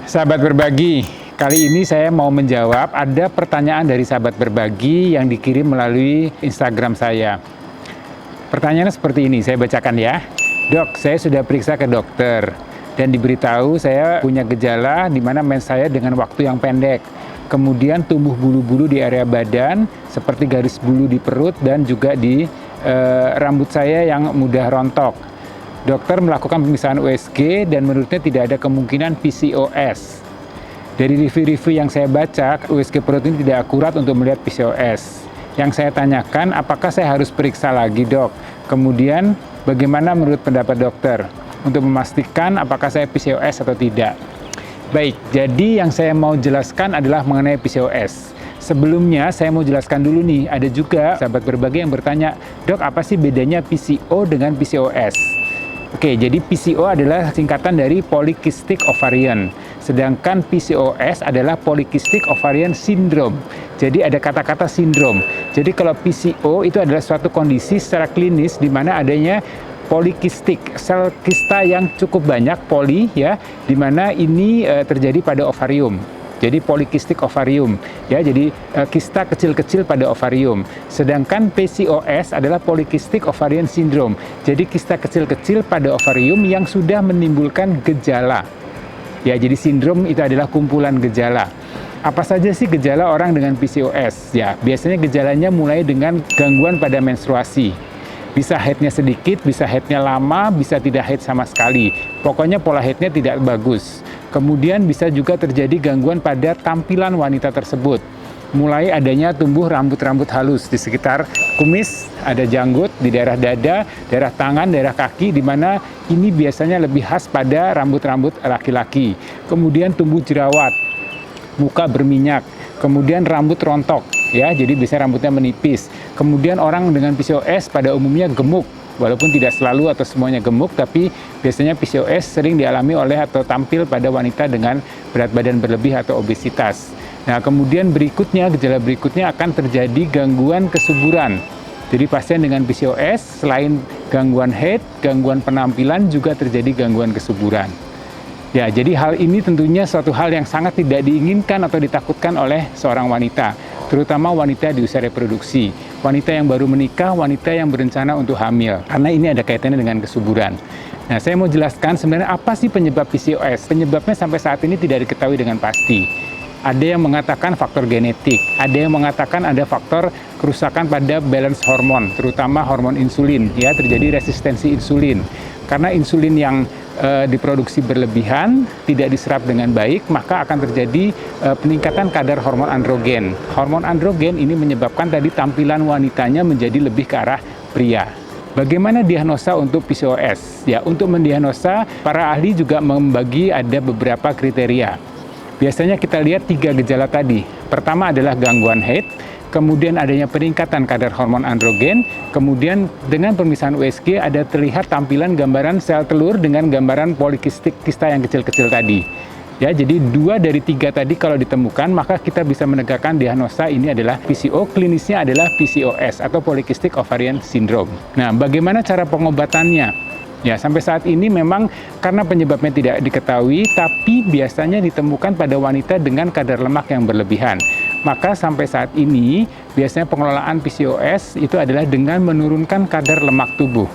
Sahabat berbagi, kali ini saya mau menjawab ada pertanyaan dari sahabat berbagi yang dikirim melalui Instagram saya. Pertanyaannya seperti ini, saya bacakan ya. Dok, saya sudah periksa ke dokter dan diberitahu saya punya gejala di mana mens saya dengan waktu yang pendek. Kemudian tumbuh bulu-bulu di area badan seperti garis bulu di perut dan juga di rambut saya yang mudah rontok. Dokter melakukan pemeriksaan USG dan menurutnya tidak ada kemungkinan PCOS. Dari review-review yang saya baca, USG perut ini tidak akurat untuk melihat PCOS. Yang saya tanyakan, apakah saya harus periksa lagi, dok? Kemudian, bagaimana menurut pendapat dokter untuk memastikan apakah saya PCOS atau tidak? Baik, jadi yang saya mau jelaskan adalah mengenai PCOS. Sebelumnya saya mau jelaskan dulu nih, ada juga sahabat berbagi yang bertanya, dok, apa sih bedanya PCO dengan PCOS? Oke, jadi PCO adalah singkatan dari Polycystic Ovarian, sedangkan PCOS adalah Polycystic Ovarian Syndrome. Jadi ada kata-kata sindrom. Jadi kalau PCO itu adalah suatu kondisi secara klinis di mana adanya polikistik, sel kista yang cukup banyak, poli ya, di mana ini terjadi pada ovarium. Jadi polikistik ovarium, ya, jadi kista kecil-kecil pada ovarium. Sedangkan PCOS adalah polycystic ovarian syndrome. Jadi kista kecil-kecil pada ovarium yang sudah menimbulkan gejala. Ya, jadi sindrom itu adalah kumpulan gejala. Apa saja sih gejala orang dengan PCOS? Ya, biasanya gejalanya mulai dengan gangguan pada menstruasi. Bisa haidnya sedikit, bisa haidnya lama, bisa tidak haid sama sekali. Pokoknya pola haidnya tidak bagus. Kemudian bisa juga terjadi gangguan pada tampilan wanita tersebut. Mulai adanya tumbuh rambut-rambut halus di sekitar kumis, ada janggut di daerah dada, daerah tangan, daerah kaki, di mana ini biasanya lebih khas pada rambut-rambut laki-laki. Kemudian tumbuh jerawat, muka berminyak, kemudian rambut rontok, ya, jadi biasanya rambutnya menipis. Kemudian orang dengan PCOS pada umumnya gemuk. Walaupun tidak selalu atau semuanya gemuk, tapi biasanya PCOS sering dialami oleh atau tampil pada wanita dengan berat badan berlebih atau obesitas. Nah, kemudian berikutnya, gejala berikutnya akan terjadi gangguan kesuburan. Jadi pasien dengan PCOS selain gangguan haid, gangguan penampilan juga terjadi gangguan kesuburan. Ya, jadi hal ini tentunya suatu hal yang sangat tidak diinginkan atau ditakutkan oleh seorang wanita, terutama wanita di usia reproduksi, wanita yang baru menikah, wanita yang berencana untuk hamil, karena ini ada kaitannya dengan kesuburan. Nah, saya mau jelaskan sebenarnya apa sih penyebab PCOS. Penyebabnya sampai saat ini tidak diketahui dengan pasti. Ada yang mengatakan faktor genetik, ada yang mengatakan ada faktor kerusakan pada balance hormon, terutama hormon insulin, ya, terjadi resistensi insulin. Karena insulin yang diproduksi berlebihan, tidak diserap dengan baik, maka akan terjadi peningkatan kadar hormon androgen. Hormon androgen ini menyebabkan tadi tampilan wanitanya menjadi lebih ke arah pria. Bagaimana diagnosa untuk PCOS? Ya, untuk mendiagnosa, para ahli juga membagi ada beberapa kriteria. Biasanya kita lihat 3 gejala tadi. Pertama adalah gangguan haid, kemudian adanya peningkatan kadar hormon androgen, kemudian dengan pemeriksaan USG ada terlihat tampilan gambaran sel telur dengan gambaran polikistik kista yang kecil-kecil tadi. Ya, jadi 2 dari 3 tadi kalau ditemukan, maka kita bisa menegakkan diagnosa ini adalah PCO, klinisnya adalah PCOS atau Polycystic Ovarian Syndrome. Nah, bagaimana cara pengobatannya? Ya, sampai saat ini memang karena penyebabnya tidak diketahui, tapi biasanya ditemukan pada wanita dengan kadar lemak yang berlebihan. Maka sampai saat ini biasanya pengelolaan PCOS itu adalah dengan menurunkan kadar lemak tubuh.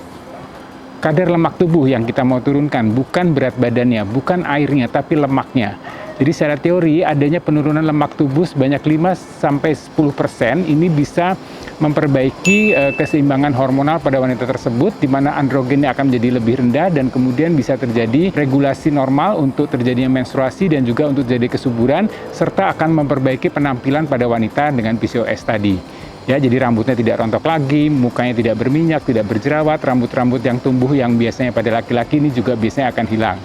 Kadar lemak tubuh yang kita mau turunkan, bukan berat badannya, bukan airnya, tapi lemaknya. Jadi secara teori adanya penurunan lemak tubuh sebanyak 5-10% ini bisa memperbaiki keseimbangan hormonal pada wanita tersebut, di mana androgennya akan menjadi lebih rendah dan kemudian bisa terjadi regulasi normal untuk terjadinya menstruasi dan juga untuk terjadi kesuburan, serta akan memperbaiki penampilan pada wanita dengan PCOS tadi. Ya, jadi rambutnya tidak rontok lagi, mukanya tidak berminyak, tidak berjerawat, rambut-rambut yang tumbuh yang biasanya pada laki-laki ini juga biasanya akan hilang.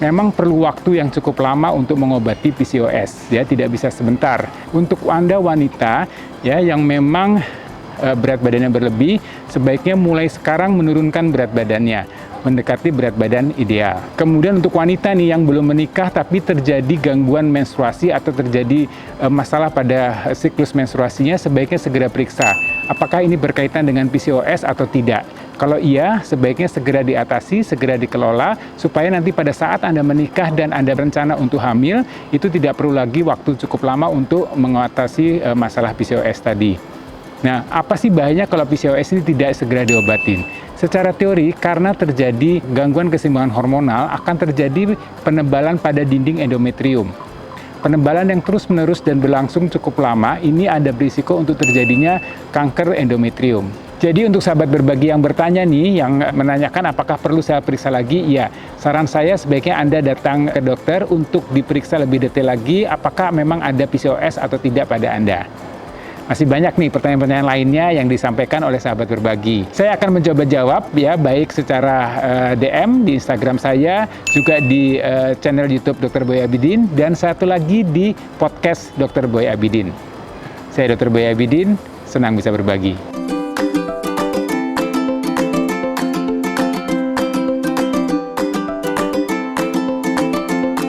Memang perlu waktu yang cukup lama untuk mengobati PCOS, ya, tidak bisa sebentar. Untuk Anda wanita ya yang memang berat badannya berlebih, sebaiknya mulai sekarang menurunkan berat badannya, mendekati berat badan ideal. Kemudian untuk wanita nih yang belum menikah tapi terjadi gangguan menstruasi atau terjadi masalah pada siklus menstruasinya, sebaiknya segera periksa apakah ini berkaitan dengan PCOS atau tidak. Kalau iya, sebaiknya segera diatasi, segera dikelola, supaya nanti pada saat Anda menikah dan Anda berencana untuk hamil, itu tidak perlu lagi waktu cukup lama untuk mengatasi masalah PCOS tadi. Nah, apa sih bahayanya kalau PCOS ini tidak segera diobatin? Secara teori, karena terjadi gangguan keseimbangan hormonal, akan terjadi penebalan pada dinding endometrium. Penebalan yang terus-menerus dan berlangsung cukup lama, ini ada berisiko untuk terjadinya kanker endometrium. Jadi untuk sahabat berbagi yang bertanya nih, yang menanyakan apakah perlu saya periksa lagi, ya saran saya sebaiknya Anda datang ke dokter untuk diperiksa lebih detail lagi apakah memang ada PCOS atau tidak pada Anda. Masih banyak nih pertanyaan-pertanyaan lainnya yang disampaikan oleh sahabat berbagi. Saya akan mencoba jawab ya, baik secara DM di Instagram saya, juga di channel YouTube Dr. Boy Abidin, dan satu lagi di podcast Dr. Boy Abidin. Saya Dr. Boy Abidin, senang bisa berbagi.